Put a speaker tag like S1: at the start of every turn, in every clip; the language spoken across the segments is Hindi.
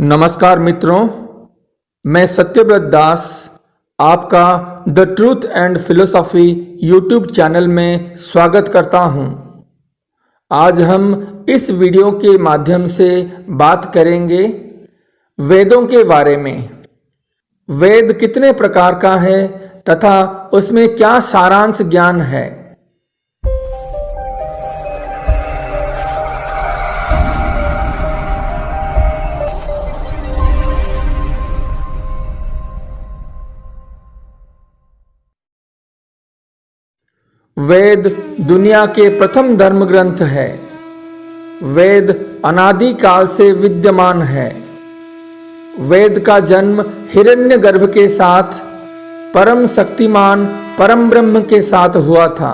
S1: नमस्कार मित्रों, मैं सत्यव्रत दास आपका the truth and philosophy YouTube channel में स्वागत करता हूं। आज हम इस वीडियो के माध्यम से बात करेंगे वेदों के बारे में। वेद कितने प्रकार का है तथा उसमें क्या सारांश ज्ञान है। वेद दुनिया के प्रथम धर्म ग्रंथ है। वेद अनादि काल से विद्यमान है। वेद का जन्म हिरण्यगर्भ के साथ परम शक्तिमान परम ब्रह्म के साथ हुआ था।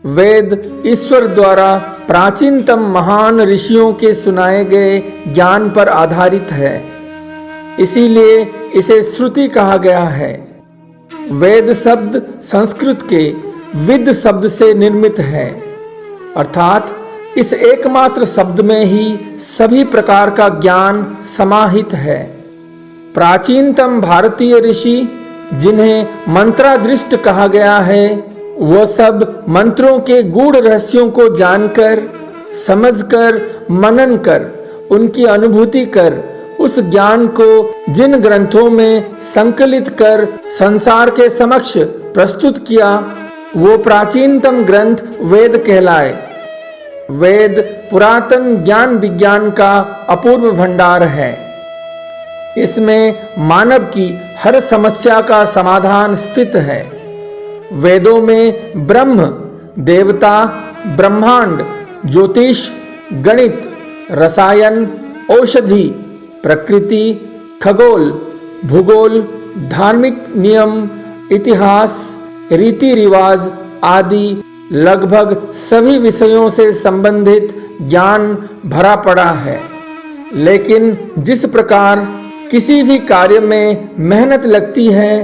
S1: वेद ईश्वर द्वारा प्राचीनतम महान ऋषियों के सुनाए गए ज्ञान पर आधारित है, इसीलिए इसे श्रुति कहा गया है। वेद शब्द संस्कृत के विद शब्द से निर्मित है, अर्थात इस एकमात्र शब्द में ही सभी प्रकार का ज्ञान समाहित है। प्राचीनतम भारतीय ऋषि, जिन्हें मंत्रादृष्ट कहा गया है, वो सब मंत्रों के गूढ़ रहस्यों को जानकर, समझकर, मनन कर, उनकी अनुभूति कर, उस ज्ञान को जिन ग्रंथों में संकलित कर संसार के समक्ष प्रस्तुत किया, वो प्राचीनतम ग्रंथ वेद कहलाए। वेद पुरातन ज्ञान विज्ञान का अपूर्व भंडार है। इसमें मानव की हर समस्या का समाधान स्थित है। वेदों में ब्रह्म, देवता, ब्रह्मांड, ज्योतिष, गणित, रसायन, औषधि, प्रकृति, खगोल, भूगोल, धार्मिक नियम, इतिहास, रीति रिवाज आदि लगभग सभी विषयों से संबंधित ज्ञान भरा पड़ा है। लेकिन जिस प्रकार किसी भी कार्य में मेहनत लगती है,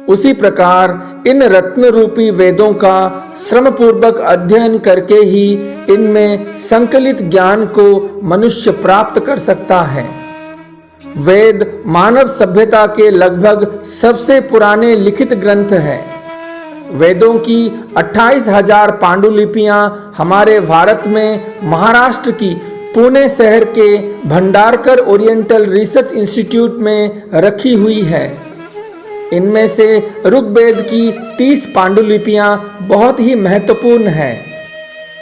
S1: उसी प्रकार इन रत्न रूपी वेदों का श्रमपूर्वक अध्ययन करके ही इनमें संकलित ज्ञान को मनुष्य प्राप्त कर सकता है। वेद मानव सभ्यता के लगभग सबसे पुराने लिखित ग्रंथ हैं। वेदों की 28,000 पांडुलिपियां हमारे भारत में महाराष्ट्र की पुणे शहर के भंडारकर ओरिएंटल रिसर्च इंस्टीट्यूट में रखी हुई है। इनमें से ऋग्वेद की 30 पांडुलिपियां बहुत ही महत्वपूर्ण हैं,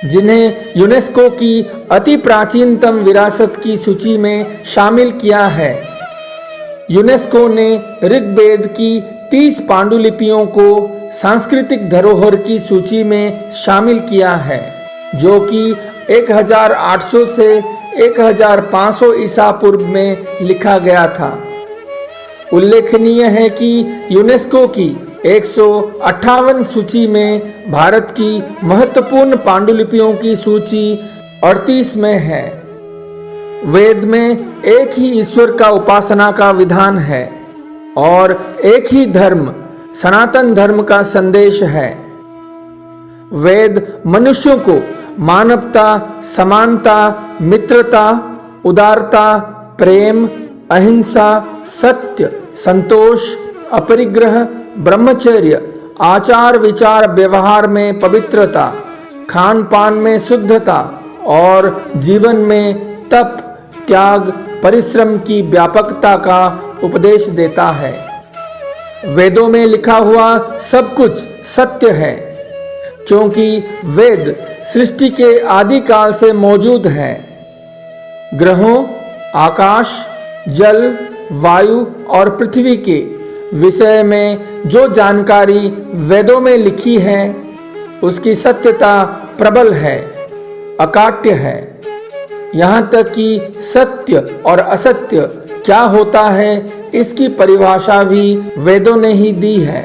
S1: जिन्हें यूनेस्को की अति प्राचीनतम विरासत की सूची में शामिल किया है। यूनेस्को ने ऋग्वेद की 30 पांडुलिपियों को सांस्कृतिक धरोहर की सूची में शामिल किया है, जो कि 1800 से 1500 ईसा पूर्व में लिखा गया था। उल्लेखनीय है कि यूनेस्को की 158 सूची में भारत की महत्वपूर्ण पांडुलिपियों की सूची 38 में है। वेद में एक ही ईश्वर का उपासना का विधान है और एक ही धर्म, सनातन धर्म का संदेश है। वेद मनुष्यों को मानवता, समानता, मित्रता, उदारता, प्रेम, अहिंसा, सत्य, संतोष, अपरिग्रह, ब्रह्मचर्य, आचार विचार व्यवहार में पवित्रता, खान पान में शुद्धता और जीवन में तप, त्याग, परिश्रम की व्यापकता का उपदेश देता है। वेदों में लिखा हुआ सब कुछ सत्य है, क्योंकि वेद सृष्टि के आदि काल से मौजूद है। ग्रहों, आकाश, जल, वायु और पृथ्वी के विषय में जो जानकारी वेदों में लिखी है, उसकी सत्यता प्रबल है, अकाट्य है। यहाँ तक कि सत्य और असत्य क्या होता है, इसकी परिभाषा भी वेदों ने ही दी है।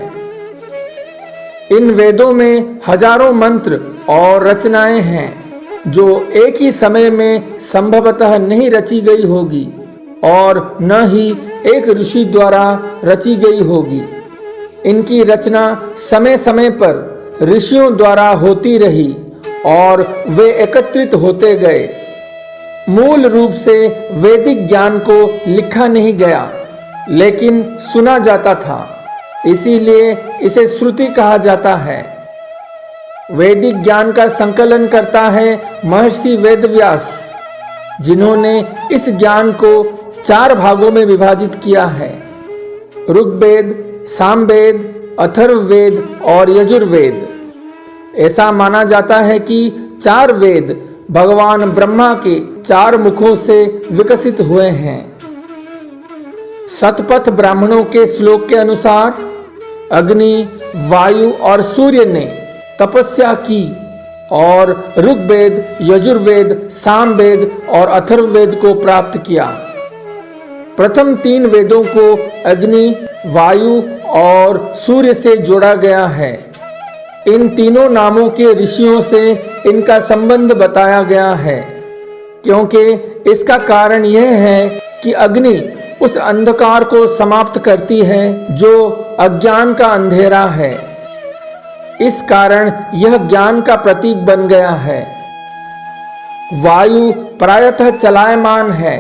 S1: इन वेदों में हजारों मंत्र और रचनाएं हैं, जो एक ही समय में संभवतः नहीं रची गई होगी और न ही एक ऋषि द्वारा रची गई होगी। इनकी रचना समय समय पर ऋषियों द्वारा होती रही और वे एकत्रित होते गए। मूल रूप से वैदिक ज्ञान को लिखा नहीं गया, लेकिन सुना जाता था, इसीलिए इसे श्रुति कहा जाता है। वैदिक ज्ञान का संकलन करता है महर्षि वेदव्यास, जिन्होंने इस ज्ञान को 4 भागों में विभाजित किया है: ऋग्वेद, सामवेद, अथर्ववेद और यजुर्वेद। ऐसा माना जाता है कि 4 वेद भगवान ब्रह्मा के 4 मुखों से विकसित हुए हैं। शतपथ ब्राह्मणों के श्लोक के अनुसार अग्नि, वायु और सूर्य ने तपस्या की और ऋग्वेद, यजुर्वेद, सामवेद और अथर्ववेद को प्राप्त किया। प्रथम 3 वेदों को अग्नि, वायु और सूर्य से जोड़ा गया है। इन तीनों नामों के ऋषियों से इनका संबंध बताया गया है, क्योंकि इसका कारण यह है कि अग्नि उस अंधकार को समाप्त करती है जो अज्ञान का अंधेरा है। इस कारण यह ज्ञान का प्रतीक बन गया है। वायु प्रायतः चलायमान है,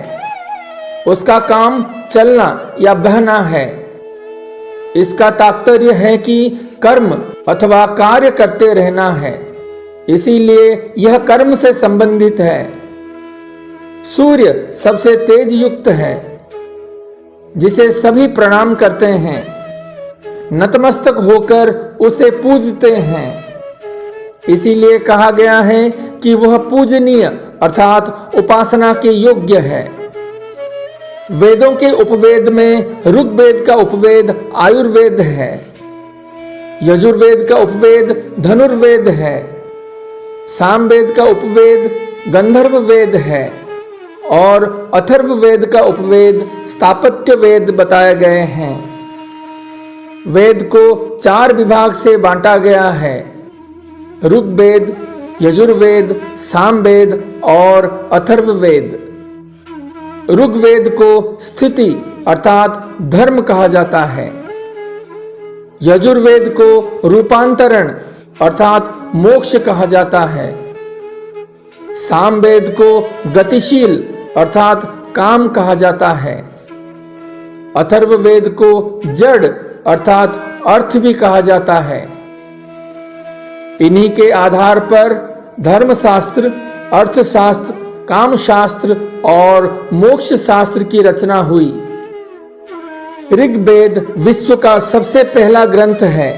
S1: उसका काम चलना या बहना है। इसका तात्पर्य है कि कर्म अथवा कार्य करते रहना है, इसीलिए यह कर्म से संबंधित है। सूर्य सबसे तेज युक्त है, जिसे सभी प्रणाम करते हैं, नतमस्तक होकर उसे पूजते हैं। इसीलिए कहा गया है कि वह पूजनीय अर्थात उपासना के योग्य है। वेदों के उपवेद में ऋग्वेद का उपवेद आयुर्वेद है, यजुर्वेद का उपवेद धनुर्वेद है, सामवेद का उपवेद गंधर्व वेद है और अथर्ववेद का उपवेद स्थापत्य वेद बताए गए हैं। वेद को 4 विभाग से बांटा गया है: ऋग्वेद, यजुर्वेद, सामवेद और अथर्ववेद। ऋग्वेद को स्थिति अर्थात धर्म कहा जाता है, यजुर्वेद को रूपांतरण अर्थात मोक्ष कहा जाता है, सामवेद को गतिशील अर्थात काम कहा जाता है, अथर्ववेद को जड़ अर्थात अर्थ भी कहा जाता है। इन्हीं के आधार पर धर्मशास्त्र, अर्थशास्त्र, कामशास्त्र और मोक्ष शास्त्र की रचना हुई। ऋग्वेद विश्व का सबसे पहला ग्रंथ है।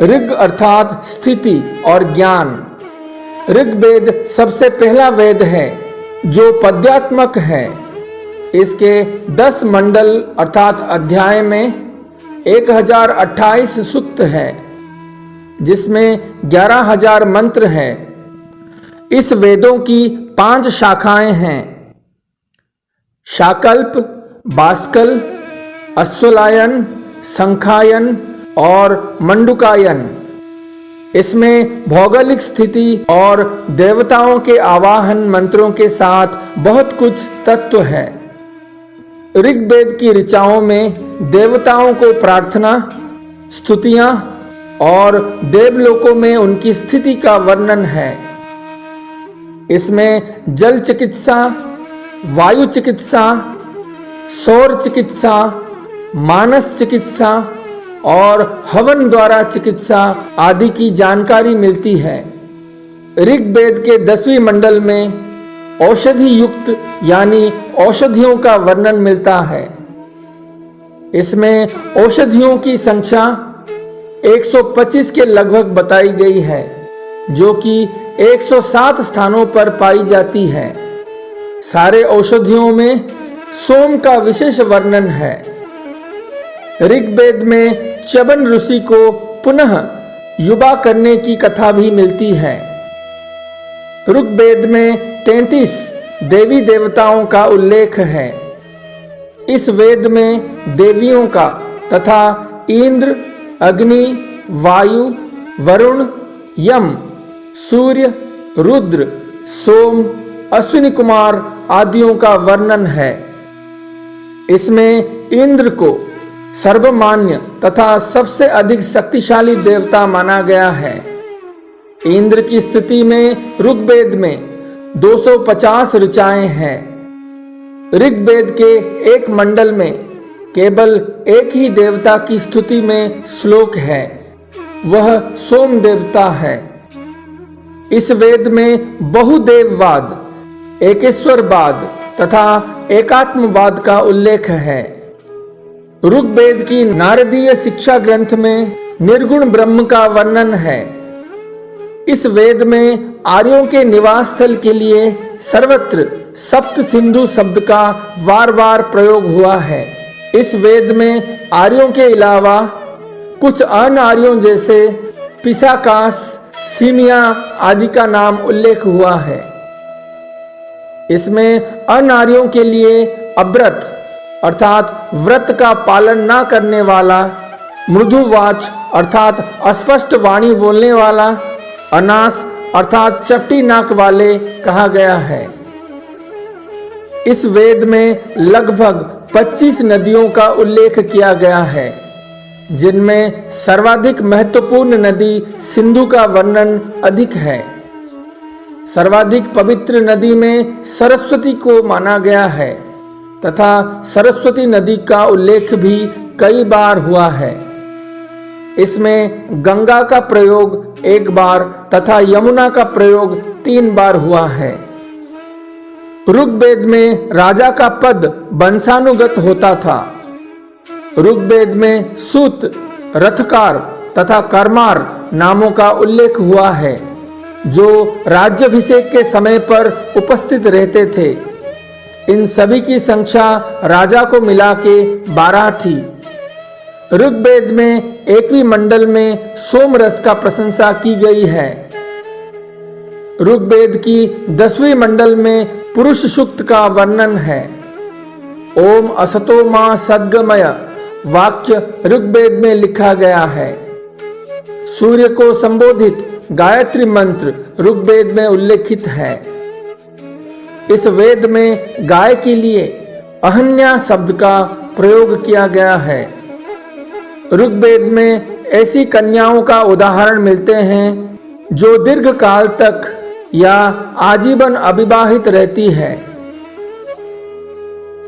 S1: ऋग अर्थात स्थिति और ज्ञान। ऋग्वेद सबसे पहला वेद है जो पद्यात्मक है। इसके 10 मंडल अर्थात अध्याय में 1028 सूक्त है, जिसमें 11,000 मंत्र हैं। इस वेदों की 5 शाखाएं हैं: शाकल्प, बास्कल, अश्वलायन, संखायन और मंडुकायन। इसमें भौगोलिक स्थिति और देवताओं के आवाहन मंत्रों के साथ बहुत कुछ तत्व है। ऋग्वेद की ऋचाओं में देवताओं को प्रार्थना, स्तुतियां और देवलोकों में उनकी स्थिति का वर्णन है। इसमें जल चिकित्सा, वायु चिकित्सा, सौर चिकित्सा, मानस चिकित्सा और हवन द्वारा चिकित्सा आदि की जानकारी मिलती है। ऋग्वेद के 10वें मंडल में औषधि युक्त यानी औषधियों का वर्णन मिलता है। इसमें औषधियों की संख्या 125 के लगभग बताई गई है, जो कि 107 स्थानों पर पाई जाती है। सारे औषधियों में सोम का विशेष वर्णन है। ऋग्वेद में च्यवन ऋषि को पुनः युवा करने की कथा भी मिलती है। ऋग्वेद में 33 देवी देवताओं का उल्लेख है। इस वेद में देवियों का तथा इंद्र, अग्नि, वायु, वरुण, यम, सूर्य, रुद्र, सोम, अश्विनी कुमार आदियों का वर्णन है। इसमें इंद्र को सर्वमान्य तथा सबसे अधिक शक्तिशाली देवता माना गया है। इंद्र की स्थिति में ऋग्वेद में 250 ऋचाएं हैं। ऋग्वेद के एक मंडल में केवल एक ही देवता की स्तुति में श्लोक है, वह सोम देवता है। इस वेद में बहुदेववाद, एकेश्वरवाद तथा एकात्मवाद का उल्लेख है। ऋग्वेद की नारदीय शिक्षा ग्रंथ में निर्गुण ब्रह्म का वर्णन है। इस वेद में आर्यों के निवास स्थल के लिए सर्वत्र सप्त सिंधु शब्द का बार बार प्रयोग हुआ है। इस वेद में आर्यों के अलावा कुछ अन्य आर्यों जैसे पिशाकास, सीमिया आदि का नाम उल्लेख हुआ है। इसमें अनार्यों के लिए अव्रत अर्थात व्रत का पालन न करने वाला, मृदुवाच अर्थात अस्पष्ट वाणी बोलने वाला, अनास अर्थात चपटी नाक वाले कहा गया है। इस वेद में लगभग 25 नदियों का उल्लेख किया गया है, जिनमें सर्वाधिक महत्वपूर्ण नदी सिंधु का वर्णन अधिक है। सर्वाधिक पवित्र नदी में सरस्वती को माना गया है तथा सरस्वती नदी का उल्लेख भी कई बार हुआ है। इसमें गंगा का प्रयोग एक बार तथा यमुना का प्रयोग 3 बार हुआ है। ऋग्वेद में राजा का पद वंशानुगत होता था। ऋग्वेद में सूत, रथकार तथा कर्मार नामों का उल्लेख हुआ है, जो राज्याभिषेक के समय पर उपस्थित रहते थे। इन सभी की संख्या राजा को मिला के 12 थी। ऋग्वेद में 1वीं मंडल में सोम रस का प्रशंसा की गई है। ऋग्वेद की 10वीं मंडल में पुरुष सूक्त का वर्णन है। ओम असतो मा सद्गमय वाक्य ऋग्वेद में लिखा गया है। सूर्य को संबोधित गायत्री मंत्र ऋग्वेद में उल्लेखित है। इस वेद में गाय के लिए अहन्या शब्द का प्रयोग किया गया है। ऋग्वेद में ऐसी कन्याओं का उदाहरण मिलते हैं जो दीर्घ काल तक या आजीवन अविवाहित रहती है।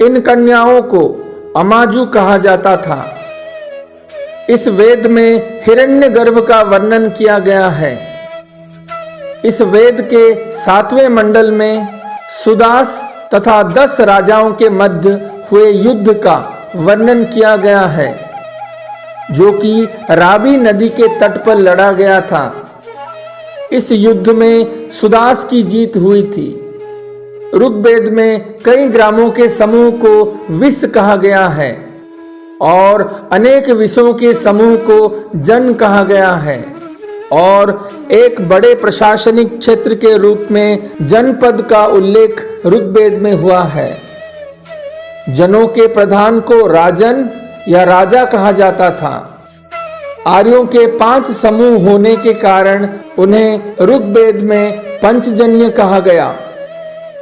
S1: इन कन्याओं को अमाजु कहा जाता था। इस वेद में हिरण्यगर्भ का वर्णन किया गया है। इस वेद के 7वें मंडल में सुदास तथा 10 राजाओं के मध्य हुए युद्ध का वर्णन किया गया है, जो कि रावी नदी के तट पर लड़ा गया था। इस युद्ध में सुदास की जीत हुई थी। ऋग्वेद में कई ग्रामों के समूह को विष कहा गया है और अनेक विषयों के समूह को जन कहा गया है, और एक बड़े प्रशासनिक क्षेत्र के रूप में जनपद का उल्लेख ऋग्वेद में हुआ है। जनों के प्रधान को राजन या राजा कहा जाता था। आर्यों के 5 समूह होने के कारण उन्हें ऋग्वेद में पंचजन्य कहा गया।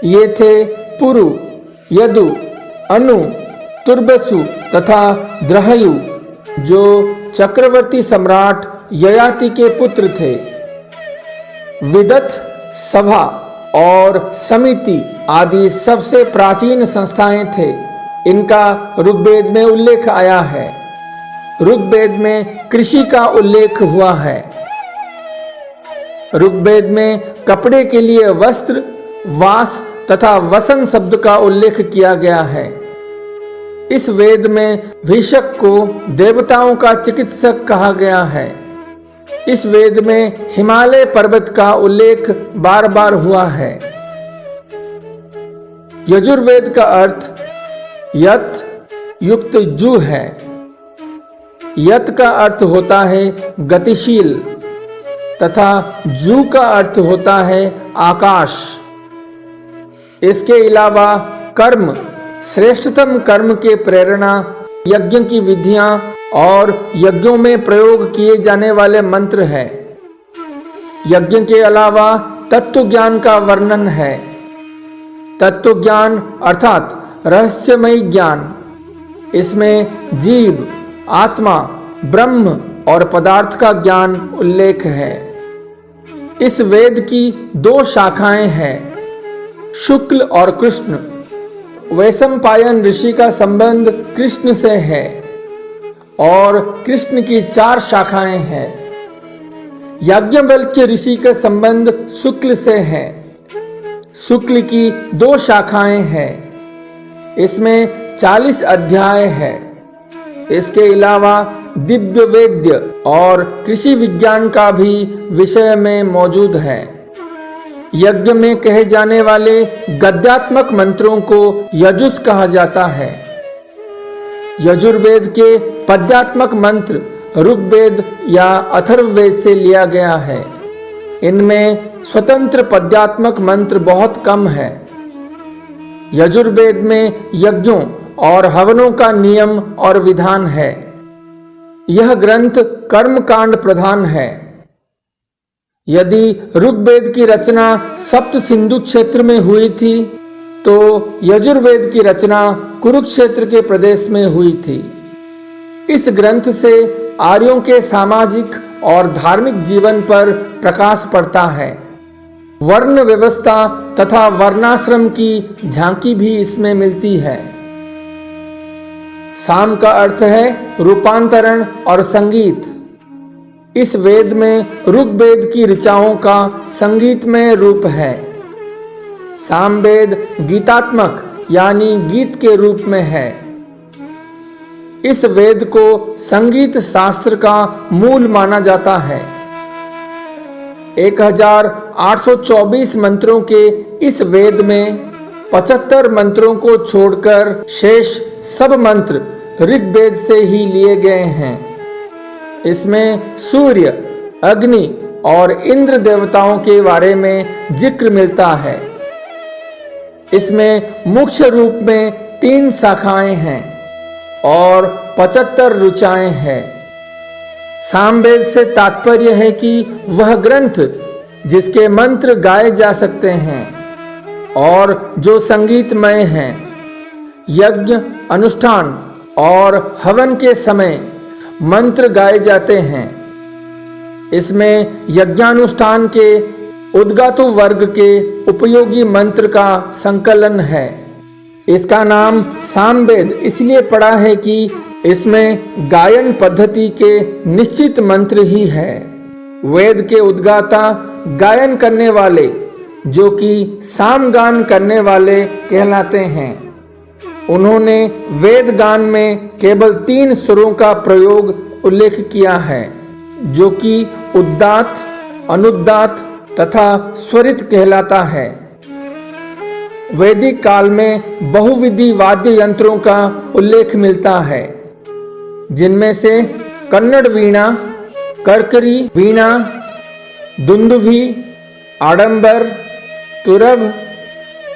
S1: ये थे पुरु, यदु, अनु, तुर्बसु तथा द्रहयु, जो चक्रवर्ती सम्राट ययाति के पुत्र थे। विदत, सभा और समिति आदि सबसे प्राचीन संस्थाएं थे। इनका ऋग्वेद में उल्लेख आया है। ऋग्वेद में कृषि का उल्लेख हुआ है। ऋग्वेद में कपड़े के लिए वस्त्र, वास तथा वसन शब्द का उल्लेख किया गया है। इस वेद में भीषक को देवताओं का चिकित्सक कहा गया है। इस वेद में हिमालय पर्वत का उल्लेख बार बार हुआ है। यजुर्वेद का अर्थ यत युक्त जु है। यत का अर्थ होता है गतिशील तथा जू का अर्थ होता है आकाश। इसके अलावा कर्म, श्रेष्ठतम कर्म के प्रेरणा, यज्ञ की विधियां और यज्ञों में प्रयोग किए जाने वाले मंत्र हैं। यज्ञ के अलावा तत्व ज्ञान का वर्णन है। तत्व ज्ञान अर्थात रहस्यमय ज्ञान। इसमें जीव, आत्मा, ब्रह्म और पदार्थ का ज्ञान उल्लेख है। इस वेद की 2 शाखाएं हैं। शुक्ल और कृष्ण। वैशंपायन ऋषि का संबंध कृष्ण से है और कृष्ण की 4 शाखाएं हैं। याज्ञवल्क्य ऋषि का संबंध शुक्ल से है। शुक्ल की 2 शाखाएं हैं। इसमें 40 अध्याय है। इसके अलावा दिव्य वेद्य और कृषि विज्ञान का भी विषय में मौजूद है। यज्ञ में कहे जाने वाले गद्यात्मक मंत्रों को यजुष कहा जाता है। यजुर्वेद के पद्यात्मक मंत्र ऋग्वेद या अथर्ववेद से लिया गया है। इनमें स्वतंत्र पद्यात्मक मंत्र बहुत कम है। यजुर्वेद में यज्ञों और हवनों का नियम और विधान है। यह ग्रंथ कर्मकांड प्रधान है। यदि ऋग्वेद की रचना सप्त सिंधु क्षेत्र में हुई थी तो यजुर्वेद की रचना कुरुक्षेत्र के प्रदेश में हुई थी। इस ग्रंथ से आर्यों के सामाजिक और धार्मिक जीवन पर प्रकाश पड़ता है। वर्ण व्यवस्था तथा वर्णाश्रम की झांकी भी इसमें मिलती है। साम का अर्थ है रूपांतरण और संगीत। इस वेद में ऋग्वेद की ऋचाओं का संगीतमय रूप है। सामवेद गीतात्मक यानी गीत के रूप में है। इस वेद को संगीत शास्त्र का मूल माना जाता है। 1824 मंत्रों के इस वेद में 75 मंत्रों को छोड़कर शेष सब मंत्र ऋग्वेद से ही लिए गए हैं। इसमें सूर्य, अग्नि और इंद्र देवताओं के बारे में जिक्र मिलता है। इसमें मुख्य रूप में 3 शाखाएं हैं और 75 ऋचाएं हैं। सामवेद से तात्पर्य है कि वह ग्रंथ जिसके मंत्र गाए जा सकते हैं और जो संगीतमय हैं। यज्ञ, अनुष्ठान और हवन के समय मंत्र गाए जाते हैं। इसमें यज्ञानुष्ठान के उद्गातु वर्ग के उपयोगी मंत्र का संकलन है। इसका नाम सामवेद इसलिए पड़ा है कि इसमें गायन पद्धति के निश्चित मंत्र ही है। वेद के उद्गाता गायन करने वाले जो कि सामगान करने वाले कहलाते हैं। उन्होंने वेद गान में केवल 3 सुरों का प्रयोग उल्लेख किया है जो कि उद्दात, अनुद्दात तथा स्वरित कहलाता है। वैदिक काल में बहुविधि वाद्य यंत्रों का उल्लेख मिलता है जिनमें से कन्नड़ वीणा, कर्करी वीणा, दुंदुभी, आडंबर, तुरभ,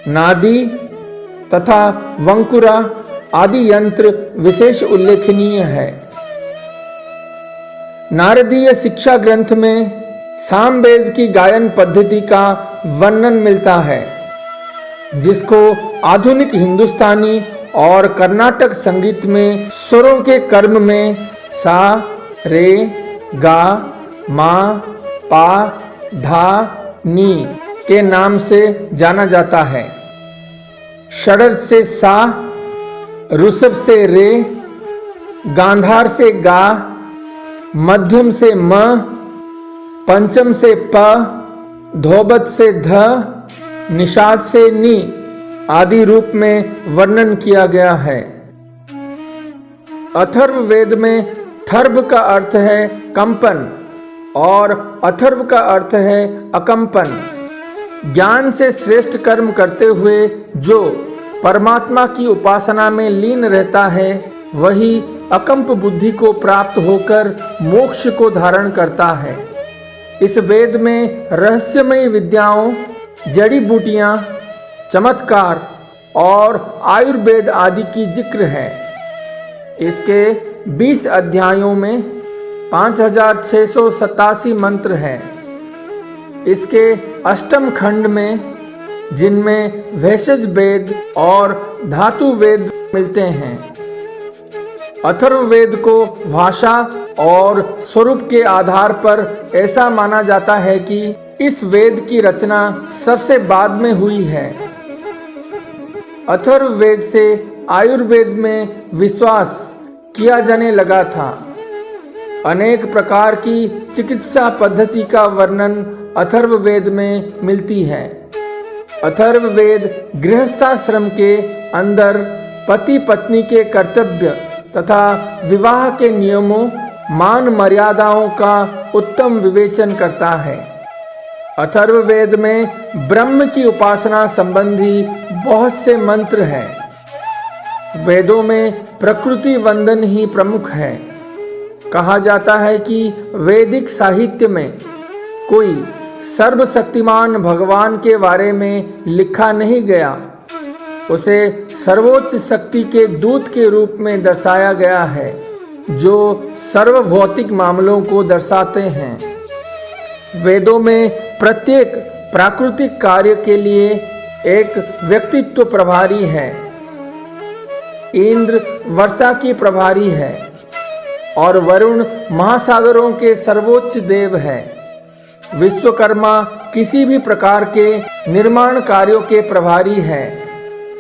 S1: नादी तथा वंकुरा आदि यंत्र विशेष उल्लेखनीय है। नारदीय शिक्षा ग्रंथ में सामवेद की गायन पद्धति का वर्णन मिलता है जिसको आधुनिक हिंदुस्तानी और कर्नाटक संगीत में स्वरों के क्रम में सा, रे, गा, मा, पा, धा, नी के नाम से जाना जाता है। षडज से सा, ऋषभ से रे, गांधार से गा, मध्यम से म, पंचम से प, धोबत से ध, निषाद से नी आदि रूप में वर्णन किया गया है। अथर्ववेद में थर्व का अर्थ है कंपन और अथर्व का अर्थ है अकंपन। ज्ञान से श्रेष्ठ कर्म करते हुए जो परमात्मा की उपासना में लीन रहता है वही अकंप बुद्धि को प्राप्त होकर मोक्ष को धारण करता है। इस वेद में रहस्यमय विद्याओं, जड़ी बूटियां, चमत्कार और आयुर्वेद आदि की जिक्र है। इसके 20 अध्यायों में 5687 मंत्र हैं। इसके अष्टम खंड में जिनमें भेषज वेद और धातु वेद मिलते हैं। अथर्ववेद को भाषा और स्वरूप के आधार पर ऐसा माना जाता है कि इस वेद की रचना सबसे बाद में हुई है। अथर्ववेद से आयुर्वेद में विश्वास किया जाने लगा था। अनेक प्रकार की चिकित्सा पद्धति का वर्णन अथर्ववेद में मिलती है। अथर्ववेद गृहस्थाश्रम के अंदर पति पत्नी के कर्तव्य तथा विवाह के नियमों, मान मर्यादाओं का उत्तम विवेचन करता है। अथर्ववेद में ब्रह्म की उपासना संबंधी बहुत से मंत्र हैं। वेदों में प्रकृति वंदन ही प्रमुख है। कहा जाता है कि वैदिक साहित्य में कोई सर्वशक्तिमान भगवान के बारे में लिखा नहीं गया, उसे सर्वोच्च शक्ति के दूत के रूप में दर्शाया गया है, जो सर्वभौतिक मामलों को दर्शाते हैं। वेदों में प्रत्येक प्राकृतिक कार्य के लिए एक व्यक्तित्व प्रभारी है। इंद्र वर्षा की प्रभारी है और वरुण महासागरों के सर्वोच्च देव है। विश्वकर्मा किसी भी प्रकार के निर्माण कार्यों के प्रभारी है।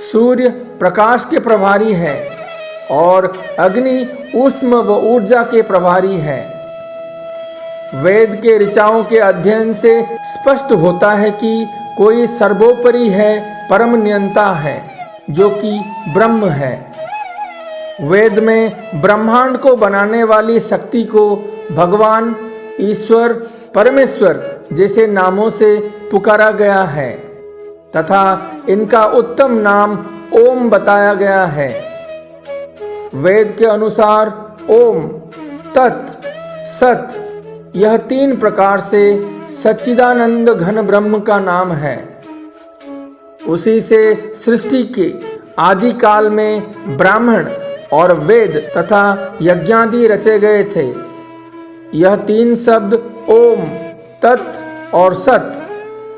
S1: सूर्य प्रकाश के प्रभारी है और अग्नि ऊष्म व ऊर्जा के प्रभारी है। वेद के ऋचाओं के अध्ययन से स्पष्ट होता है कि कोई सर्वोपरि है, परम नियंता है, जो कि ब्रह्म है। वेद में ब्रह्मांड को बनाने वाली शक्ति को भगवान, ईश्वर, परमेश्वर जैसे नामों से पुकारा गया है तथा इनका उत्तम नाम ओम बताया गया है। वेद के अनुसार ओम, तत्, सत यह 3 प्रकार से सच्चिदानंद घन ब्रह्म का नाम है। उसी से सृष्टि के आदि काल में ब्राह्मण और वेद तथा यज्ञादि रचे गए थे। यह 3 शब्द ओम, तत् और सत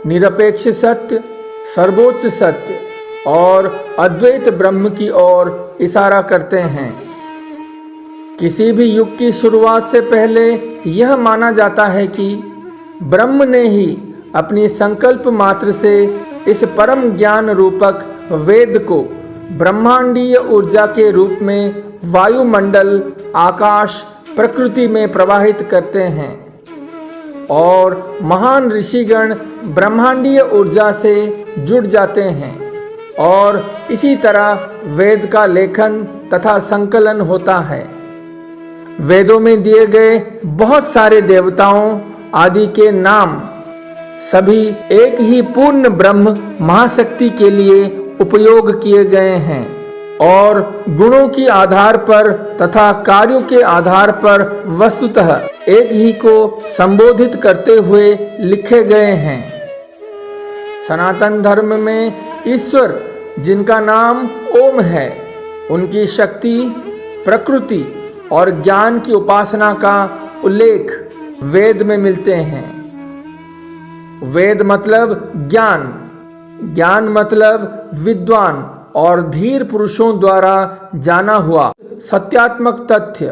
S1: निरपेक्ष सत्य, सर्वोच्च सत्य और अद्वैत ब्रह्म की ओर इशारा करते हैं। किसी भी युग की शुरुआत से पहले यह माना जाता है कि ब्रह्म ने ही अपनी संकल्प मात्र से इस परम ज्ञान रूपक वेद को ब्रह्मांडीय ऊर्जा के रूप में वायुमंडल, आकाश, प्रकृति में प्रवाहित करते हैं और महान ऋषिगण ब्रह्मांडीय ऊर्जा से जुड़ जाते हैं और इसी तरह वेद का लेखन तथा संकलन होता है। वेदों में दिए गए बहुत सारे देवताओं आदि के नाम सभी एक ही पूर्ण ब्रह्म महाशक्ति के लिए उपयोग किए गए हैं और गुणों के आधार पर तथा कार्यों के आधार पर वस्तुतः एक ही को संबोधित करते हुए लिखे गए हैं। सनातन धर्म में ईश्वर जिनका नाम ओम है, उनकी शक्ति, प्रकृति और ज्ञान की उपासना का उल्लेख वेद में मिलते हैं। वेद मतलब ज्ञान, ज्ञान मतलब विद्वान और धीर पुरुषों द्वारा जाना हुआ सत्यात्मक तथ्य।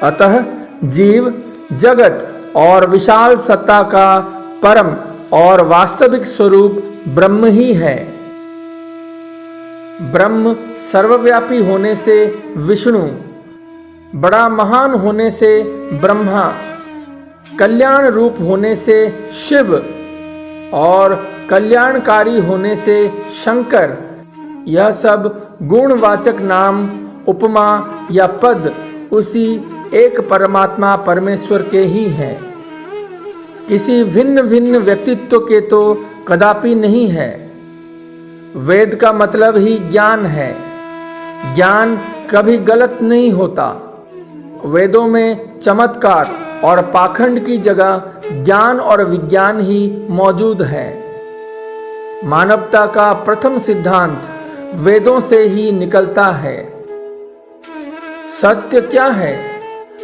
S1: अतः जीव, जगत और विशाल सत्ता का परम और वास्तविक स्वरूप ब्रह्म ही है। ब्रह्म सर्वव्यापी होने से विष्णु, बड़ा महान होने से ब्रह्मा, कल्याण रूप होने से शिव और कल्याणकारी होने से शंकर, यह सब गुणवाचक नाम, उपमा या पद उसी एक परमात्मा परमेश्वर के ही हैं। किसी भिन्न भिन्न व्यक्तित्व के तो कदापि नहीं है। वेद का मतलब ही ज्ञान है। ज्ञान कभी गलत नहीं होता। वेदों में चमत्कार और पाखंड की जगह ज्ञान और विज्ञान ही मौजूद है। मानवता का प्रथम सिद्धांत वेदों से ही निकलता है। सत्य क्या है?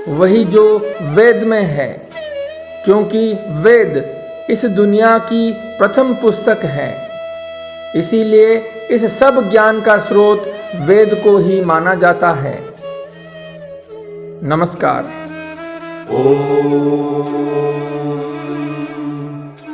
S1: वही जो वेद में है, क्योंकि वेद इस दुनिया की प्रथम पुस्तक है। इसीलिए इस सब ज्ञान का स्रोत वेद को ही माना जाता है। नमस्कार।
S2: ओम।